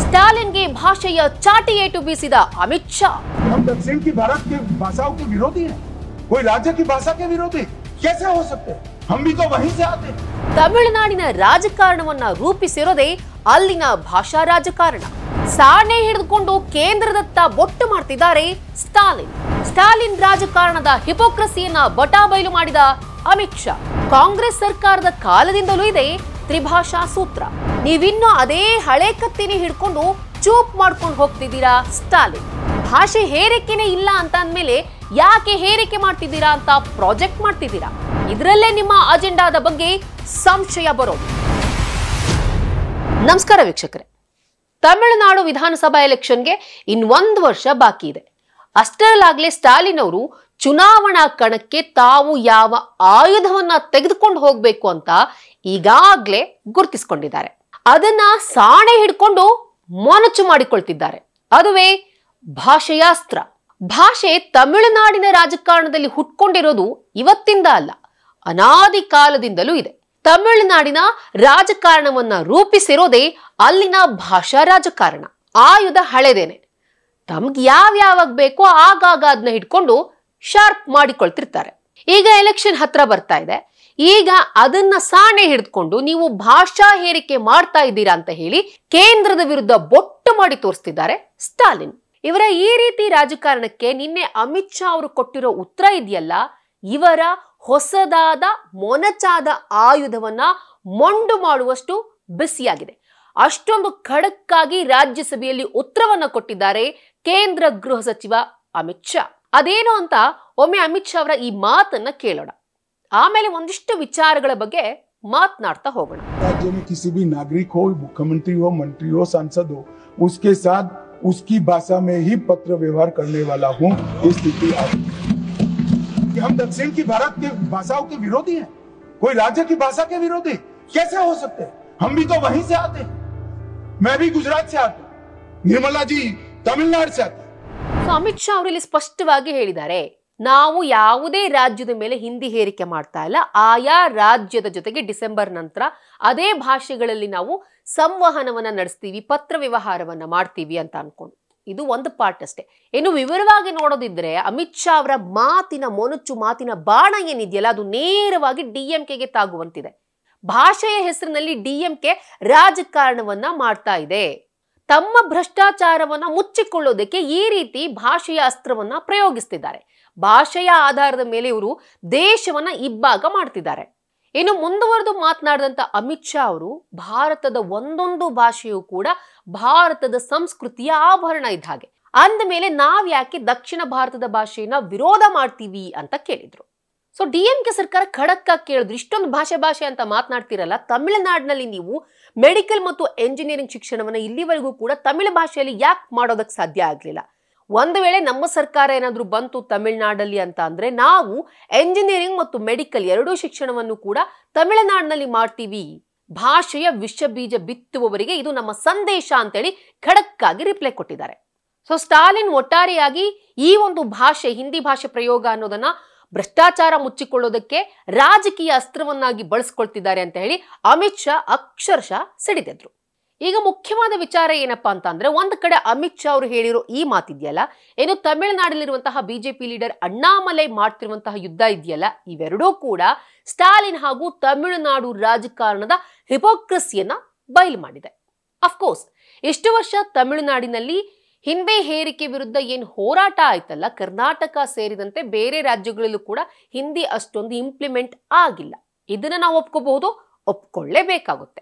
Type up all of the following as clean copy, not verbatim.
ಸ್ಟಾಲಿನ್ಗೆ ಭಾಷೆಯ ಚಾಟಿ ಏಟು ಬೀಸಿದ ಅಮಿತ್ ಶಾ. हम दक्षिण की भारत की भाषाओं के विरोधी हैं, कोई राज्य की भाषा के विरोधी कैसे हो सकते हैं? हम भी तो वहीं से आते हैं. ತಮಿಳುನಾಡಿನ ರಾಜಕಾರಣವನ್ನ ರೂಪಿಸಿರೋದೇ ಅಲ್ಲಿನ ಭಾಷಾ ರಾಜಕಾರಣ. ಸಾಣೆ ಹಿಡಿದುಕೊಂಡು ಕೇಂದ್ರದತ್ತ ಬೊಟ್ಟು ಮಾಡ್ತಿದ್ದಾರೆ ಸ್ಟಾಲಿನ್. ಸ್ಟಾಲಿನ್ ರಾಜಕಾರಣದ ಹಿಪೋಕ್ರಸಿಯನ್ನ ಬಟಾಬೈಲು ಮಾಡಿದ ಅಮಿತ್ ಶಾ. ಕಾಂಗ್ರೆಸ್ ಸರ್ಕಾರದ ಕಾಲದಿಂದಲೂ ಇದೆ ತ್ರಿಭಾಷಾ ಸೂತ್ರ. ನೀವಿನ್ನೂ ಅದೇ ಹಳೆ ಕತ್ತಿನಿ ಹಿಡ್ಕೊಂಡು ಚೂಪ್ ಮಾಡ್ಕೊಂಡು ಹೋಗ್ತಿದ್ದೀರಾ ಸ್ಟಾಲಿನ್. ಭಾಷೆ ಹೇರಿಕೆನೇ ಇಲ್ಲ ಅಂತ ಅಂದ್ಮೇಲೆ ಯಾಕೆ ಹೇರಿಕೆ ಮಾಡ್ತಿದ್ದೀರಾ ಅಂತ ಪ್ರಾಜೆಕ್ಟ್ ಮಾಡ್ತಿದ್ದೀರಾ. ಇದರಲ್ಲೇ ನಿಮ್ಮ ಅಜೆಂಡಾದ ಬಗ್ಗೆ ಸಂಶಯ ಬರೋದು. ನಮಸ್ಕಾರ ವೀಕ್ಷಕರೇ. ತಮಿಳುನಾಡು ವಿಧಾನಸಭಾ ಎಲೆಕ್ಷನ್ಗೆ ಇನ್ನೊಂದು ವರ್ಷ ಬಾಕಿ ಇದೆ. ಅಷ್ಟರಲ್ಲಾಗ್ಲೇ ಸ್ಟಾಲಿನ್ ಅವರು ಚುನಾವಣಾ ಕಣಕ್ಕೆ ತಾವು ಯಾವ ಆಯುಧವನ್ನ ತೆಗೆದುಕೊಂಡು ಹೋಗ್ಬೇಕು ಅಂತ ಈಗಾಗ್ಲೇ ಗುರುತಿಸಿಕೊಂಡಿದ್ದಾರೆ. ಅದನ್ನ ಸಾಣೆ ಹಿಡ್ಕೊಂಡು ಮೊನಚು ಮಾಡಿಕೊಳ್ತಿದ್ದಾರೆ. ಅದುವೇ ಭಾಷೆಯಾಸ್ತ್ರ. ಭಾಷೆ ತಮಿಳುನಾಡಿನ ರಾಜಕಾರಣದಲ್ಲಿ ಹುಟ್ಕೊಂಡಿರೋದು ಇವತ್ತಿಂದ ಅಲ್ಲ, ಅನಾದಿ ಕಾಲದಿಂದಲೂ ಇದೆ. ತಮಿಳುನಾಡಿನ ರಾಜಕಾರಣವನ್ನ ರೂಪಿಸಿರೋದೇ ಅಲ್ಲಿನ ಭಾಷಾ ರಾಜಕಾರಣ. ಆಯುಧ ಹಳೆದೇನೆ. ತಮ್ಗೆ ಯಾವ್ಯಾವಾಗ ಬೇಕೋ ಆಗಾಗ ಅದನ್ನ ಹಿಡ್ಕೊಂಡು ಶಾರ್ಪ್ ಮಾಡಿಕೊಳ್ತಿರ್ತಾರೆ. ಈಗ ಎಲೆಕ್ಷನ್ ಹತ್ರ ಬರ್ತಾ ಇದೆ. ಈಗ ಅದನ್ನ ಸಾಣೆ ಹಿಡಿದುಕೊಂಡು ನೀವು ಭಾಷಾ ಹೇರಿಕೆ ಮಾಡ್ತಾ ಇದ್ದೀರಾ ಅಂತ ಹೇಳಿ ಕೇಂದ್ರದ ವಿರುದ್ಧ ಬೊಟ್ಟು ಮಾಡಿ ತೋರಿಸ್ತಿದ್ದಾರೆ ಸ್ಟಾಲಿನ್. ಇವರ ಈ ರೀತಿ ರಾಜಕಾರಣಕ್ಕೆ ನಿನ್ನೆ ಅಮಿತ್ ಶಾ ಅವರು ಕೊಟ್ಟಿರೋ ಉತ್ತರ ಇದೆಯಲ್ಲ, ಇವರ ಹೊಸದಾದ ಮೊನಚಾದ ಆಯುಧವನ್ನ ಮೊಂಡು ಮಾಡುವಷ್ಟು ಬಿಸಿಯಾಗಿದೆ. ಅಷ್ಟೊಂದು ಖಡಕ್ಕಾಗಿ ರಾಜ್ಯಸಭೆಯಲ್ಲಿ ಉತ್ತರವನ್ನ ಕೊಟ್ಟಿದ್ದಾರೆ ಕೇಂದ್ರ ಗೃಹ ಸಚಿವ ಅಮಿತ್ ಶಾ. ಅದೇನು ಅಂತ ಒಮ್ಮೆ ಅಮಿತ್ ಶಾ ಅವರ ಈ ಮಾತನ್ನ ಕೇಳೋಣ. ಆಮೇಲೆ ಒಂದಿಷ್ಟು ವಿಚಾರಗಳ ಬಗ್ಗೆ ಮಾತನಾಡ್ತಾ ಹೋಗೋಣ. राज्य में किसी भी नागरिक हो, मुख्यमंत्री हो, मंत्री हो, सांसद हो, उसके साथ उसकी भाषा में ही पत्र व्यवहार करने वाला हूँ. ये स्थिति हम दक्षिण की भारत की भाषाओं के विरोधी हैं, कोई राज्य की भाषा के विरोधी कैसे हो सकते हैं? हम भी तो वहीं से आते हैं. मैं भी गुजरात से आता हूँ, निर्मला जी तमिलनाडु से आते हैं. ಅಮಿತ್ ಶಾ ಅವರು ಇಲ್ಲಿ ಸ್ಪಷ್ಟವಾಗಿ ಹೇಳಿದ್ದಾರೆ, ನಾವು ಯಾವುದೇ ರಾಜ್ಯದ ಮೇಲೆ ಹಿಂದಿ ಹೇರಿಕೆ ಮಾಡ್ತಾ ಇಲ್ಲ. ಆಯಾ ರಾಜ್ಯದ ಜೊತೆಗೆ ಡಿಸೆಂಬರ್ ನಂತರ ಅದೇ ಭಾಷೆಗಳಲ್ಲಿ ನಾವು ಸಂವಹನವನ್ನ ನಡೆಸ್ತೀವಿ, ಪತ್ರ ವ್ಯವಹಾರವನ್ನ ಮಾಡ್ತೀವಿ ಅಂತ ಅನ್ಕೊಂಡು. ಇದು ಒಂದು ಪಾರ್ಟ್ ಅಷ್ಟೇ. ಇನ್ನು ವಿವರವಾಗಿ ನೋಡೋದಿದ್ರೆ ಅಮಿತ್ ಶಾ ಅವರ ಮಾತಿನ ಮೊನಚು, ಮಾತಿನ ಬಾಣ ಏನಿದೆಯಲ್ಲ, ಅದು ನೇರವಾಗಿ ಡಿಎಂಕೆಗೆ ತಾಗುವಂತಿದೆ. ಭಾಷೆಯ ಹೆಸರಿನಲ್ಲಿ ಡಿಎಂಕೆ ರಾಜಕಾರಣವನ್ನ ಮಾಡ್ತಾ ಇದೆ. ತಮ್ಮ ಭ್ರಷ್ಟಾಚಾರವನ್ನ ಮುಚ್ಚಿಕೊಳ್ಳೋದಕ್ಕೆ ಈ ರೀತಿ ಭಾಷೆಯ ಅಸ್ತ್ರವನ್ನ ಪ್ರಯೋಗಿಸ್ತಿದ್ದಾರೆ. ಭಾಷೆಯ ಆಧಾರದ ಮೇಲೆ ಇವರು ದೇಶವನ್ನ ಇಬ್ಬಾಗ ಮಾಡ್ತಿದ್ದಾರೆ. ಇನ್ನು ಮುಂದುವರೆದು ಮಾತನಾಡಿದಂತ ಅಮಿತ್ ಶಾ ಅವರು, ಭಾರತದ ಒಂದೊಂದು ಭಾಷೆಯೂ ಕೂಡ ಭಾರತದ ಸಂಸ್ಕೃತಿಯ ಆಭರಣ ಇದ್ದ ಹಾಗೆ. ಅಂದ ಮೇಲೆ ನಾವ್ ಯಾಕೆ ದಕ್ಷಿಣ ಭಾರತದ ಭಾಷೆಯನ್ನ ವಿರೋಧ ಮಾಡ್ತೀವಿ ಅಂತ ಕೇಳಿದ್ರು. ಸೊ ಡಿಎಂಕೆ ಸರ್ಕಾರ ಖಡಕ್ಕಾಗಿ ಕೇಳಿದ್ರು, ಇಷ್ಟೊಂದು ಭಾಷೆ ಅಂತ ಮಾತನಾಡ್ತಿರಲ್ಲ, ತಮಿಳುನಾಡಿನಲ್ಲಿ ನೀವು ಮೆಡಿಕಲ್ ಮತ್ತು ಎಂಜಿನಿಯರಿಂಗ್ ಶಿಕ್ಷಣವನ್ನ ಇಲ್ಲಿವರೆಗೂ ಕೂಡ ತಮಿಳು ಭಾಷೆಯಲ್ಲಿ ಯಾಕೆ ಮಾಡೋದಕ್ಕೆ ಸಾಧ್ಯ ಆಗ್ಲಿಲ್ಲ? ಒಂದು ವೇಳೆ ನಮ್ಮ ಸರ್ಕಾರ ಏನಾದ್ರೂ ಬಂತು ತಮಿಳುನಾಡಲ್ಲಿ ಅಂತ ಅಂದ್ರೆ ನಾವು ಎಂಜಿನಿಯರಿಂಗ್ ಮತ್ತು ಮೆಡಿಕಲ್ ಎರಡೂ ಶಿಕ್ಷಣವನ್ನು ಕೂಡ ತಮಿಳುನಾಡಿನಲ್ಲಿ ಮಾಡ್ತೀವಿ. ಭಾಷೆಯ ವಿಷ ಬೀಜ ಬಿತ್ತುವವರಿಗೆ ಇದು ನಮ್ಮ ಸಂದೇಶ ಅಂತೇಳಿ ಖಡಕ್ಕಾಗಿ ರಿಪ್ಲೈ ಕೊಟ್ಟಿದ್ದಾರೆ. ಸೊ ಸ್ಟಾಲಿನ್ ಒಟ್ಟಾರೆಯಾಗಿ ಈ ಒಂದು ಭಾಷೆ, ಹಿಂದಿ ಭಾಷೆ ಪ್ರಯೋಗ ಅನ್ನೋದನ್ನ ಭ್ರಷ್ಟಾಚಾರ ಮುಚ್ಚಿಕೊಳ್ಳೋದಕ್ಕೆ ರಾಜಕೀಯ ಅಸ್ತ್ರವನ್ನಾಗಿ ಬಳಸ್ಕೊಳ್ತಿದ್ದಾರೆ ಅಂತ ಹೇಳಿ ಅಮಿತ್ ಶಾ ಅಕ್ಷರಶಃ ಸಿಡಿದೆದ್ರು. ಈಗ ಮುಖ್ಯವಾದ ವಿಚಾರ ಏನಪ್ಪಾ ಅಂತ ಅಂದ್ರೆ, ಒಂದು ಕಡೆ ಅಮಿತ್ ಶಾ ಅವರು ಹೇಳಿರೋ ಈ ಮಾತಿದೆಯಲ್ಲ, ಏನು ತಮಿಳುನಾಡಲ್ಲಿರುವಂತಹ ಬಿಜೆಪಿ ಲೀಡರ್ ಅಣ್ಣಾಮಲೈ ಮಾಡ್ತಿರುವಂತಹ ಯುದ್ಧ ಇದೆಯಲ್ಲ, ಇವೆರಡೂ ಕೂಡ ಸ್ಟಾಲಿನ್ ಹಾಗೂ ತಮಿಳುನಾಡು ರಾಜಕಾರಣದ ಹಿಪೋಕ್ರಸಿಯನ್ನ ಬಯಲು ಮಾಡಿದೆ. ಅಫ್ಕೋರ್ಸ್ ಇಷ್ಟು ವರ್ಷ ತಮಿಳುನಾಡಿನಲ್ಲಿ ಹಿಂದಿ ಹೇರಿಕೆ ವಿರುದ್ಧ ಏನು ಹೋರಾಟ ಆಯ್ತಲ್ಲ, ಕರ್ನಾಟಕ ಸೇರಿದಂತೆ ಬೇರೆ ರಾಜ್ಯಗಳಲ್ಲೂ ಕೂಡ ಹಿಂದಿ ಅಷ್ಟೊಂದು ಇಂಪ್ಲಿಮೆಂಟ್ ಆಗಿಲ್ಲ. ಇದನ್ನ ನಾವು ಒಪ್ಕೋಬಹುದು, ಒಪ್ಕೊಳ್ಳೇಬೇಕಾಗುತ್ತೆ,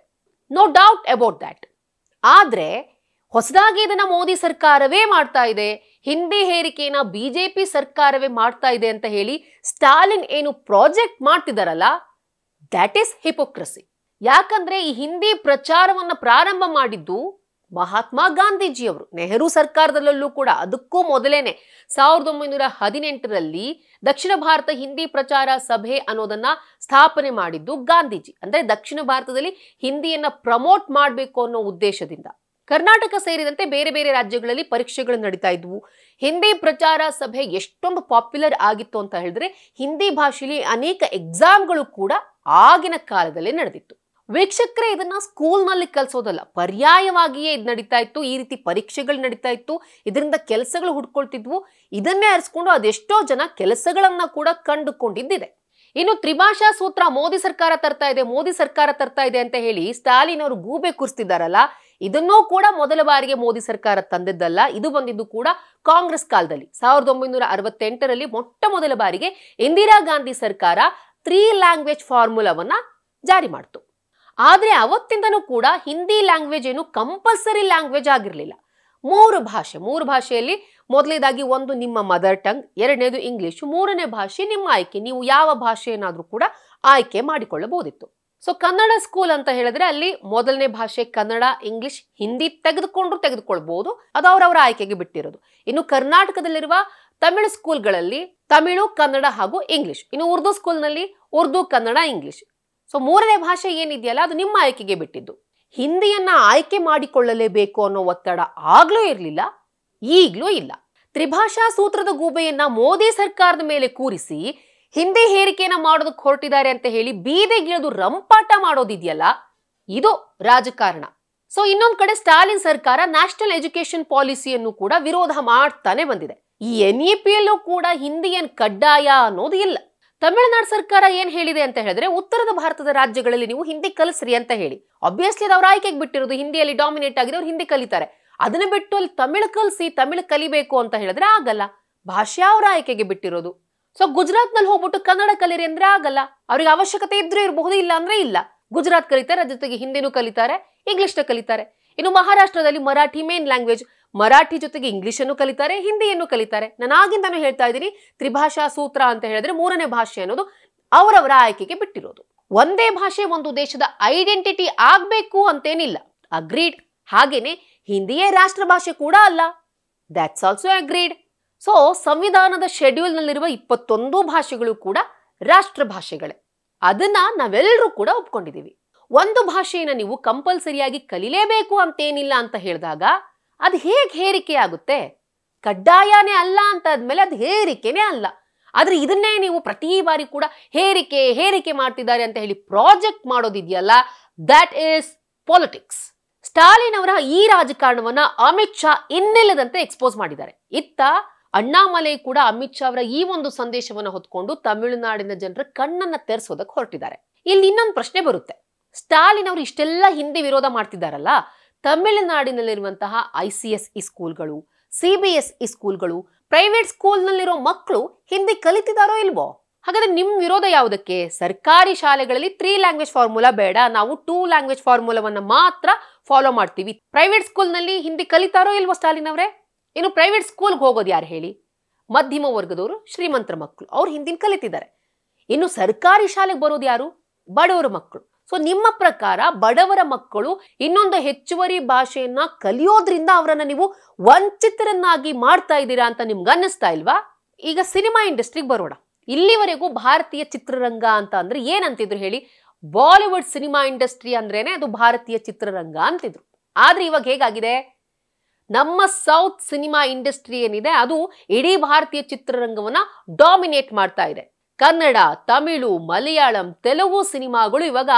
ನೋ ಡೌಟ್ ಅಬೌಟ್ ದ್ಯಾಟ್. ಆದ್ರೆ ಹೊಸದಾಗಿ ಇದನ್ನ ಮೋದಿ ಸರ್ಕಾರವೇ ಮಾಡ್ತಾ ಇದೆ, ಹಿಂದಿ ಹೇರಿಕೆನ ಬಿಜೆಪಿ ಸರ್ಕಾರವೇ ಮಾಡ್ತಾ ಇದೆ ಅಂತ ಹೇಳಿ ಸ್ಟಾಲಿನ್ ಏನು ಪ್ರಾಜೆಕ್ಟ್ ಮಾಡ್ತಿದಾರಲ್ಲ, ದ್ಯಾಟ್ ಈಸ್ ಹಿಪೋಕ್ರಸಿ. ಯಾಕಂದ್ರೆ ಈ ಹಿಂದಿ ಪ್ರಚಾರವನ್ನ ಪ್ರಾರಂಭ ಮಾಡಿದ್ದು ಮಹಾತ್ಮ ಗಾಂಧೀಜಿಯವರು, ನೆಹರು ಸರ್ಕಾರದಲ್ಲೂ ಕೂಡ. ಅದಕ್ಕೂ ಮೊದಲೇನೆ 1918ರಲ್ಲಿ ದಕ್ಷಿಣ ಭಾರತ ಹಿಂದಿ ಪ್ರಚಾರ ಸಭೆ ಅನ್ನೋದನ್ನ ಸ್ಥಾಪನೆ ಮಾಡಿದ್ದು ಗಾಂಧೀಜಿ. ಅಂದ್ರೆ ದಕ್ಷಿಣ ಭಾರತದಲ್ಲಿ ಹಿಂದಿಯನ್ನ ಪ್ರಮೋಟ್ ಮಾಡಬೇಕು ಅನ್ನೋ ಉದ್ದೇಶದಿಂದ. ಕರ್ನಾಟಕ ಸೇರಿದಂತೆ ಬೇರೆ ಬೇರೆ ರಾಜ್ಯಗಳಲ್ಲಿ ಪರೀಕ್ಷೆಗಳು ನಡೀತಾ ಇದ್ವು. ಹಿಂದಿ ಪ್ರಚಾರ ಸಭೆ ಎಷ್ಟೊಂದು ಪಾಪ್ಯುಲರ್ ಆಗಿತ್ತು ಅಂತ ಹೇಳಿದ್ರೆ, ಹಿಂದಿ ಭಾಷೆಯಲ್ಲಿ ಅನೇಕ ಎಕ್ಸಾಮ್ಗಳು ಕೂಡ ಆಗಿನ ಕಾಲದಲ್ಲಿ ನಡೆದಿತ್ತು. ವೀಕ್ಷಕರೇ, ಇದನ್ನ ಸ್ಕೂಲ್ನಲ್ಲಿ ಕಲಿಸೋದಲ್ಲ, ಪರ್ಯಾಯವಾಗಿಯೇ ಇದು ನಡೀತಾ ಇತ್ತು. ಈ ರೀತಿ ಪರೀಕ್ಷೆಗಳು ನಡೀತಾ ಇತ್ತು, ಇದರಿಂದ ಕೆಲಸಗಳು ಹುಡ್ಕೊಳ್ತಿದ್ವು. ಇದನ್ನೇ ಅರಿಸ್ಕೊಂಡು ಅದೆಷ್ಟೋ ಜನ ಕೆಲಸಗಳನ್ನ ಕೂಡ ಕಂಡುಕೊಂಡಿದ್ದಿದೆ. ಇನ್ನು ತ್ರಿಭಾಷಾ ಸೂತ್ರ ಮೋದಿ ಸರ್ಕಾರ ತರ್ತಾ ಇದೆ, ಮೋದಿ ಸರ್ಕಾರ ತರ್ತಾ ಇದೆ ಅಂತ ಹೇಳಿ ಸ್ಟಾಲಿನ್ ಅವರು ಗೂಬೆ ಕೂರಿಸ್ತಿದ್ದಾರಲ್ಲ, ಇದನ್ನೂ ಕೂಡ ಮೊದಲ ಬಾರಿಗೆ ಮೋದಿ ಸರ್ಕಾರ ತಂದಿದ್ದಲ್ಲ. ಇದು ಬಂದಿದ್ದು ಕೂಡ ಕಾಂಗ್ರೆಸ್ ಕಾಲದಲ್ಲಿ 1968ರಲ್ಲಿ ಮೊಟ್ಟ ಮೊದಲ ಬಾರಿಗೆ ಇಂದಿರಾ ಗಾಂಧಿ ಸರ್ಕಾರ 3 ಲ್ಯಾಂಗ್ವೇಜ್ ಫಾರ್ಮುಲಾವನ್ನ ಜಾರಿ ಮಾಡ್ತು. ಆದ್ರೆ ಅವತ್ತಿಂದನೂ ಕೂಡ ಹಿಂದಿ ಲ್ಯಾಂಗ್ವೇಜ್ ಏನು ಕಂಪಲ್ಸರಿ ಲ್ಯಾಂಗ್ವೇಜ್ ಆಗಿರಲಿಲ್ಲ. 3 ಭಾಷೆಯಲ್ಲಿ ಮೊದಲನೇದಾಗಿ ಒಂದು ನಿಮ್ಮ ಮದರ್ ಟಂಗ್, ಎರಡನೇದು ಇಂಗ್ಲಿಷ್, ಮೂರನೇ ಭಾಷೆ ನಿಮ್ಮ ಆಯ್ಕೆ. ನೀವು ಯಾವ ಭಾಷೆಯನ್ನಾದ್ರೂ ಕೂಡ ಆಯ್ಕೆ ಮಾಡಿಕೊಳ್ಳಬಹುದಿತ್ತು. ಸೊ ಕನ್ನಡ ಸ್ಕೂಲ್ ಅಂತ ಹೇಳಿದ್ರೆ ಅಲ್ಲಿ ಮೊದಲನೇ ಭಾಷೆ ಕನ್ನಡ, ಇಂಗ್ಲಿಷ್, ಹಿಂದಿ ತೆಗೆದುಕೊಳ್ಬಹುದು. ಅದು ಅವರವರ ಆಯ್ಕೆಗೆ ಬಿಟ್ಟಿರೋದು. ಇನ್ನು ಕರ್ನಾಟಕದಲ್ಲಿರುವ ತಮಿಳು ಸ್ಕೂಲ್ಗಳಲ್ಲಿ ತಮಿಳು, ಕನ್ನಡ ಹಾಗೂ ಇಂಗ್ಲಿಷ್. ಇನ್ನು ಉರ್ದು ಸ್ಕೂಲ್ನಲ್ಲಿ ಉರ್ದು, ಕನ್ನಡ, ಇಂಗ್ಲಿಷ್. ಸೊ ಮೂರನೇ ಭಾಷೆ ಏನಿದೆಯಲ್ಲ ಅದು ನಿಮ್ಮ ಆಯ್ಕೆಗೆ ಬಿಟ್ಟಿದ್ದು. ಹಿಂದಿಯನ್ನ ಆಯ್ಕೆ ಮಾಡಿಕೊಳ್ಳಲೇಬೇಕು ಅನ್ನೋ ಒತ್ತಡ ಆಗ್ಲೂ ಇರಲಿಲ್ಲ, ಈಗ್ಲೂ ಇಲ್ಲ. ತ್ರಿಭಾಷಾ ಸೂತ್ರದ ಗೂಬೆಯನ್ನ ಮೋದಿ ಸರ್ಕಾರದ ಮೇಲೆ ಕೂರಿಸಿ ಹಿಂದಿ ಹೇರಿಕೆಯನ್ನ ಮಾಡೋದಕ್ಕೆ ಹೊರಟಿದ್ದಾರೆ ಅಂತ ಹೇಳಿ ಬೀದಿಗಿಳಿದು ರಂಪಾಟ ಮಾಡೋದಿದೆಯಲ್ಲ, ಇದು ರಾಜಕಾರಣ. ಸೊ ಇನ್ನೊಂದ್ ಕಡೆ ಸ್ಟಾಲಿನ್ ಸರ್ಕಾರ ನ್ಯಾಷನಲ್ ಎಜುಕೇಶನ್ ಪಾಲಿಸಿಯನ್ನು ಕೂಡ ವಿರೋಧ ಮಾಡ್ತಾನೆ ಬಂದಿದೆ. ಈ NEP-ಯಲ್ಲೂ ಕೂಡ ಹಿಂದಿಯನ್ ಕಡ್ಡಾಯ ಅನ್ನೋದು ಇಲ್ಲ. ತಮಿಳುನಾಡು ಸರ್ಕಾರ ಏನ್ ಹೇಳಿದೆ ಅಂತ ಹೇಳಿದ್ರೆ, ಉತ್ತರದ ಭಾರತದ ರಾಜ್ಯಗಳಲ್ಲಿ ನೀವು ಹಿಂದಿ ಕಲಿಸ್ರಿ ಅಂತ ಹೇಳಿ. ಆಬ್ವಿಯಸ್ಲಿ ಅದು ಅವ್ರ ಆಯ್ಕೆಗೆ ಬಿಟ್ಟಿರೋದು. ಹಿಂದಿಯಲ್ಲಿ ಡಾಮಿನೇಟ್ ಆಗಿದೆ, ಅವ್ರು ಹಿಂದಿ ಕಲಿತಾರೆ. ಅದನ್ನ ಬಿಟ್ಟು ಅಲ್ಲಿ ತಮಿಳು ಕಲಿಸಿ ತಮಿಳು ಕಲಿಬೇಕು ಅಂತ ಹೇಳಿದ್ರೆ ಆಗಲ್ಲ. ಭಾಷೆ ಅವರ ಆಯ್ಕೆಗೆ ಬಿಟ್ಟಿರೋದು. ಸೊ ಗುಜರಾತ್ ನಲ್ಲಿ ಹೋಗ್ಬಿಟ್ಟು ಕನ್ನಡ ಕಲಿರಿ ಅಂದ್ರೆ ಆಗಲ್ಲ. ಅವ್ರಿಗೆ ಅವಶ್ಯಕತೆ ಇದ್ರೂ ಇರಬಹುದು, ಇಲ್ಲ ಅಂದ್ರೆ ಇಲ್ಲ. ಗುಜರಾತ್ ಕಲಿತಾರೆ, ಅದ್ರ ಜೊತೆಗೆ ಹಿಂದಿನೂ ಕಲಿತಾರೆ, ಇಂಗ್ಲಿಷ್ನ ಕಲಿತಾರೆ. ಇನ್ನು ಮಹಾರಾಷ್ಟ್ರದಲ್ಲಿ ಮರಾಠಿ ಮೇನ್ ಲ್ಯಾಂಗ್ವೇಜ್, ಮರಾಠಿ ಜೊತೆಗೆ ಇಂಗ್ಲಿಷ್ ಅನ್ನು ಕಲಿತಾರೆ, ಹಿಂದಿಯನ್ನು ಕಲಿತಾರೆ. ನಾನು ಆಗಿಂದಾನು ಹೇಳ್ತಾ ಇದ್ದೀನಿ, ತ್ರಿಭಾಷಾ ಸೂತ್ರ ಅಂತ ಹೇಳಿದ್ರೆ ಮೂರನೇ ಭಾಷೆ ಅನ್ನೋದು ಅವರವರ ಆಯ್ಕೆಗೆ ಬಿಟ್ಟಿರೋದು. ಒಂದೇ ಭಾಷೆ ಒಂದು ದೇಶದ ಐಡೆಂಟಿಟಿ ಆಗ್ಬೇಕು ಅಂತೇನಿಲ್ಲ, ಅಗ್ರೀಡ್. ಹಾಗೇನೆ ಹಿಂದಿಯೇ ರಾಷ್ಟ್ರ ಭಾಷೆ ಕೂಡ ಅಲ್ಲ, ದ್ಯಾಟ್ಸ್ ಆಲ್ಸೋ ಅಗ್ರೀಡ್. ಸೊ ಸಂವಿಧಾನದ ಶೆಡ್ಯೂಲ್ ನಲ್ಲಿರುವ 21 ಭಾಷೆಗಳು ಕೂಡ ರಾಷ್ಟ್ರ ಭಾಷೆಗಳೇ. ಅದನ್ನ ನಾವೆಲ್ಲರೂ ಕೂಡ ಒಪ್ಕೊಂಡಿದೀವಿ. ಒಂದು ಭಾಷೆಯನ್ನ ನೀವು ಕಂಪಲ್ಸರಿಯಾಗಿ ಕಲಿಲೇಬೇಕು ಅಂತೇನಿಲ್ಲ ಅಂತ ಹೇಳಿದಾಗ ಅದು ಹೇಗೆ ಹೇರಿಕೆ ಆಗುತ್ತೆ? ಕಡ್ಡಾಯನೇ ಅಲ್ಲ ಅಂತ ಆದ್ಮೇಲೆ ಅದು ಹೇರಿಕೆನೇ ಅಲ್ಲ. ಆದ್ರೆ ಇದನ್ನೇ ನೀವು ಪ್ರತಿ ಬಾರಿ ಕೂಡ ಹೇರಿಕೆ ಮಾಡ್ತಿದ್ದಾರೆ ಅಂತ ಹೇಳಿ ಪ್ರಾಜೆಕ್ಟ್ ಮಾಡೋದಿದೆಯಲ್ಲ, ದಟ್ ಈಸ್ ಪಾಲಿಟಿಕ್ಸ್. ಸ್ಟಾಲಿನ್ ಅವರ ಈ ರಾಜಕಾರಣವನ್ನ ಅಮಿತ್ ಶಾ ಇನ್ನಿಲ್ಲದಂತೆ ಎಕ್ಸ್ಪೋಸ್ ಮಾಡಿದ್ದಾರೆ. ಇತ್ತ ಅಣ್ಣಾಮಲೈ ಕೂಡ ಅಮಿತ್ ಶಾ ಅವರ ಈ ಒಂದು ಸಂದೇಶವನ್ನ ಹೊತ್ಕೊಂಡು ತಮಿಳುನಾಡಿನ ಜನರ ಕಣ್ಣನ್ನ ತೆರೆಸೋದಕ್ಕೆ ಹೊರಟಿದ್ದಾರೆ. ಇಲ್ಲಿ ಇನ್ನೊಂದು ಪ್ರಶ್ನೆ ಬರುತ್ತೆ, ಸ್ಟಾಲಿನ್ ಅವರು ಇಷ್ಟೆಲ್ಲ ಹಿಂದಿ ವಿರೋಧ ಮಾಡ್ತಿದ್ದಾರಲ್ಲ, ತಮಿಳುನಾಡಿನಲ್ಲಿರುವಂತಹ ICSE ಸ್ಕೂಲ್ಗಳು, CBSE ಸ್ಕೂಲ್ಗಳು, ಪ್ರೈವೇಟ್ ಸ್ಕೂಲ್ನಲ್ಲಿರೋ ಮಕ್ಕಳು ಹಿಂದಿ ಕಲಿತಿದಾರೋ ಇಲ್ವೋ? ಹಾಗಾದ್ರೆ ನಿಮ್ ವಿರೋಧ ಯಾವುದಕ್ಕೆ? ಸರ್ಕಾರಿ ಶಾಲೆಗಳಲ್ಲಿ 3 ಲ್ಯಾಂಗ್ವೇಜ್ ಫಾರ್ಮುಲಾ ಬೇಡ, ನಾವು 2 ಲ್ಯಾಂಗ್ವೇಜ್ ಫಾರ್ಮುಲಾವನ್ನ ಮಾತ್ರ ಫಾಲೋ ಮಾಡ್ತೀವಿ. ಪ್ರೈವೇಟ್ ಸ್ಕೂಲ್ನಲ್ಲಿ ಹಿಂದಿ ಕಲಿತಾರೋ ಇಲ್ವೋ ಸ್ಟಾಲಿನ್ ಅವರೇ? ಇನ್ನು ಪ್ರೈವೇಟ್ ಸ್ಕೂಲ್ಗೆ ಹೋಗೋದು ಯಾರು ಹೇಳಿ? ಮಧ್ಯಮ ವರ್ಗದವರು, ಶ್ರೀಮಂತರ ಮಕ್ಕಳು, ಅವ್ರು ಹಿಂದಿನ ಕಲಿತಿದ್ದಾರೆ. ಇನ್ನು ಸರ್ಕಾರಿ ಶಾಲೆಗೆ ಬರೋದು ಯಾರು? ಬಡವರ ಮಕ್ಕಳು. ಸೊ ನಿಮ್ಮ ಪ್ರಕಾರ ಬಡವರ ಮಕ್ಕಳು ಇನ್ನೊಂದು ಹೆಚ್ಚುವರಿ ಭಾಷೆಯನ್ನ ಕಲಿಯೋದ್ರಿಂದ ಅವರನ್ನ ನೀವು ವಂಚಿತರನ್ನಾಗಿ ಮಾಡ್ತಾ ಇದ್ದೀರಾ ಅಂತ ನಿಮ್ಗೆ ಅನ್ನಿಸ್ತಾ ಇಲ್ವಾ? ಈಗ ಸಿನಿಮಾ ಇಂಡಸ್ಟ್ರಿಗೆ ಬರೋಣ. ಇಲ್ಲಿವರೆಗೂ ಭಾರತೀಯ ಚಿತ್ರರಂಗ ಅಂತ ಅಂದ್ರೆ ಏನಂತಿದ್ರು ಹೇಳಿ? ಬಾಲಿವುಡ್ ಸಿನಿಮಾ ಇಂಡಸ್ಟ್ರಿ ಅಂದ್ರೇನೆ ಅದು ಭಾರತೀಯ ಚಿತ್ರರಂಗ ಅಂತಿದ್ರು. ಆದ್ರೆ ಇವಾಗ ಹೇಗಾಗಿದೆ? ನಮ್ಮ ಸೌತ್ ಸಿನಿಮಾ ಇಂಡಸ್ಟ್ರಿ ಏನಿದೆ ಅದು ಇಡೀ ಭಾರತೀಯ ಚಿತ್ರರಂಗವನ್ನ ಡಾಮಿನೇಟ್ ಮಾಡ್ತಾ ಇದೆ. ಕನ್ನಡ, ತಮಿಳು, ಮಲಯಾಳಂ, ತೆಲುಗು ಸಿನಿಮಾಗಳು ಇವಾಗ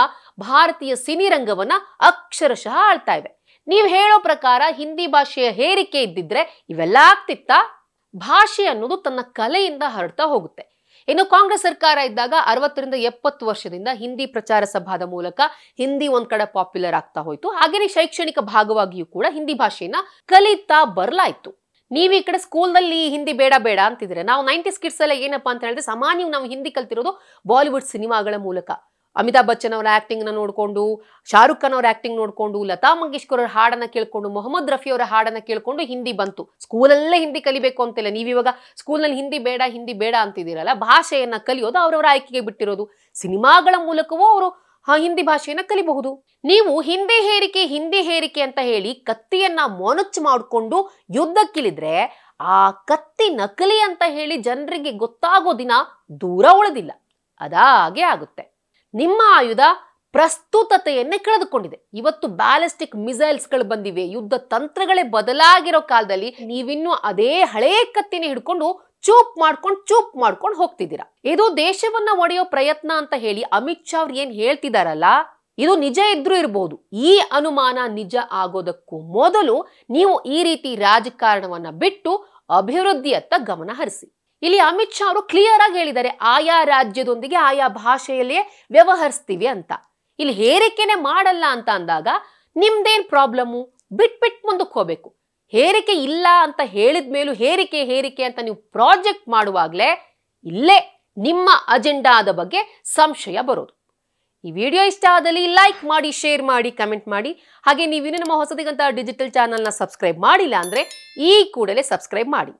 ಭಾರತೀಯ ಸಿನಿರಂಗವನ್ನ ಅಕ್ಷರಶಃ ಆಳ್ತಾ ಇವೆ. ನೀವು ಹೇಳೋ ಪ್ರಕಾರ ಹಿಂದಿ ಭಾಷೆಯ ಹೇರಿಕೆ ಇದ್ದಿದ್ರೆ ಇವೆಲ್ಲ ಆಗ್ತಿತ್ತಾ? ಭಾಷೆ ಅನ್ನೋದು ತನ್ನ ಕಲೆಯಿಂದ ಹರಡ್ತಾ ಹೋಗುತ್ತೆ. ಇನ್ನು ಕಾಂಗ್ರೆಸ್ ಸರ್ಕಾರ ಇದ್ದಾಗ 60ರಿಂದ 70 ವರ್ಷದಿಂದ ಹಿಂದಿ ಪ್ರಚಾರ ಸಭಾದ ಮೂಲಕ ಹಿಂದಿ ಒಂದ್ ಕಡೆ ಪಾಪ್ಯುಲರ್ ಆಗ್ತಾ ಹೋಯ್ತು. ಹಾಗೇನೆ ಶೈಕ್ಷಣಿಕ ಭಾಗವಾಗಿಯೂ ಕೂಡ ಹಿಂದಿ ಭಾಷೆಯನ್ನ ಕಲಿತಾ ಬರ್ಲಾಯ್ತು. ನೀವು ಈ ಕಡೆ ಸ್ಕೂಲ್ನಲ್ಲಿ ಹಿಂದಿ ಬೇಡ ಅಂತಿದ್ರೆ, ನಾವು 90s ಕಿಡ್ಸ್ ಎಲ್ಲ ಏನಪ್ಪಾ ಅಂತ ಹೇಳಿದ್ರೆ ಸಾಮಾನ್ಯವಾಗಿ ನಾವು ಹಿಂದಿ ಕಲ್ತಿರೋದು ಬಾಲಿವುಡ್ ಸಿನಿಮಾಗಳ ಮೂಲಕ. ಅಮಿತಾಬ್ ಬಚ್ಚನ್ ಅವರ ಆಕ್ಟಿಂಗ್ ನ ನೋಡ್ಕೊಂಡು, ಶಾರುಖ್ ಖಾನ್ ಅವರ ಆಕ್ಟಿಂಗ್ ನೋಡ್ಕೊಂಡು, ಲತಾ ಮಂಗೇಶ್ಕರ್ ಅವರ ಹಾಡನ್ನ ಕೇಳ್ಕೊಂಡು, ಮೊಹಮ್ಮದ್ ರಫಿ ಅವರ ಹಾಡನ್ನ ಕೇಳ್ಕೊಂಡು ಹಿಂದಿ ಬಂತು. ಸ್ಕೂಲಲ್ಲೇ ಹಿಂದಿ ಕಲಿಬೇಕು ಅಂತಿಲ್ಲ. ನೀವಿವಾಗ ಸ್ಕೂಲ್ನಲ್ಲಿ ಹಿಂದಿ ಬೇಡ ಅಂತಿದ್ದೀರಲ್ಲ, ಭಾಷೆಯನ್ನ ಕಲಿಯೋದು ಅವರವರ ಆಯ್ಕೆಗೆ ಬಿಟ್ಟಿರೋದು. ಸಿನಿಮಾಗಳ ಮೂಲಕವೂ ಅವರು ಹಿಂದಿ ಭಾಷೆಯನ್ನ ಕಲಿಬಹುದು. ನೀವು ಹಿಂದಿ ಹೇರಿಕೆ ಅಂತ ಹೇಳಿ ಕತ್ತಿಯನ್ನ ಮೊನಚು ಮಾಡಿಕೊಂಡು ಯುದ್ಧಕ್ಕಿಳಿದ್ರೆ ಆ ಕತ್ತಿ ನಕಲಿ ಅಂತ ಹೇಳಿ ಜನರಿಗೆ ಗೊತ್ತಾಗೋ ದಿನ ದೂರ ಉಳಿದಿಲ್ಲ. ಅದಾಗೆ ಆಗುತ್ತೆ. ನಿಮ್ಮ ಆಯುಧ ಪ್ರಸ್ತುತತೆಯನ್ನೇ ಕಳೆದುಕೊಂಡಿದೆ. ಇವತ್ತು ಬ್ಯಾಲಿಸ್ಟಿಕ್ ಮಿಸೈಲ್ಸ್ಗಳು ಬಂದಿವೆ, ಯುದ್ಧ ತಂತ್ರಗಳೇ ಬದಲಾಗಿರೋ ಕಾಲದಲ್ಲಿ ನೀವಿನ್ನೂ ಅದೇ ಹಳೇ ಕತ್ತಿನ ಹಿಡ್ಕೊಂಡು ಚೂಪ್ ಮಾಡ್ಕೊಂಡು ಹೋಗ್ತಿದ್ದೀರಾ. ಇದು ದೇಶವನ್ನ ಒಡೆಯೋ ಪ್ರಯತ್ನ ಅಂತ ಹೇಳಿ ಅಮಿತ್ ಶಾ ಅವ್ರು ಏನ್ ಹೇಳ್ತಿದಾರಲ್ಲ, ಇದು ನಿಜ ಇದ್ರೂ ಇರಬಹುದು. ಈ ಅನುಮಾನ ನಿಜ ಆಗೋದಕ್ಕೂ ಮೊದಲು ನೀವು ಈ ರೀತಿ ರಾಜಕಾರಣವನ್ನ ಬಿಟ್ಟು ಅಭಿವೃದ್ಧಿಯತ್ತ ಗಮನ ಹರಿಸಿ. ಇಲ್ಲಿ ಅಮಿತ್ ಶಾ ಅವರು ಕ್ಲಿಯರ್ ಆಗಿ ಹೇಳಿದ್ದಾರೆ, ಆಯಾ ರಾಜ್ಯದೊಂದಿಗೆ ಆಯಾ ಭಾಷೆಯಲ್ಲೇ ವ್ಯವಹರಿಸ್ತೀವಿ ಅಂತ. ಇಲ್ಲಿ ಹೇರಿಕೆನೆ ಮಾಡಲ್ಲ ಅಂತ ಅಂದಾಗ ನಿಮ್ದೇನ್ ಪ್ರಾಬ್ಲಮ್ಮು? ಬಿಟ್ ಮುಂದಕ್ಕೆ ಹೋಗ್ಬೇಕು. ಹೇರಿಕೆ ಇಲ್ಲ ಅಂತ ಹೇಳಿದ ಮೇಲೂ ಹೇರಿಕೆ ಅಂತ ನೀವು ಪ್ರಾಜೆಕ್ಟ್ ಮಾಡುವಾಗಲೇ ಇಲ್ಲೇ ನಿಮ್ಮ ಅಜೆಂಡಾದ ಬಗ್ಗೆ ಸಂಶಯ ಬರೋದು. ಈ ವಿಡಿಯೋ ಇಷ್ಟ ಆದಲ್ಲಿ ಲೈಕ್ ಮಾಡಿ, ಶೇರ್ ಮಾಡಿ, ಕಮೆಂಟ್ ಮಾಡಿ. ಹಾಗೆ ನೀವಿನ್ನೂ ನಮ್ಮ ಹೊಸದಿಗಂತ ಡಿಜಿಟಲ್ ಚಾನಲ್ನ ಸಬ್ಸ್ಕ್ರೈಬ್ ಮಾಡಿಲ್ಲ ಅಂದ್ರೆ ಈ ಕೂಡಲೇ ಸಬ್ಸ್ಕ್ರೈಬ್ ಮಾಡಿ.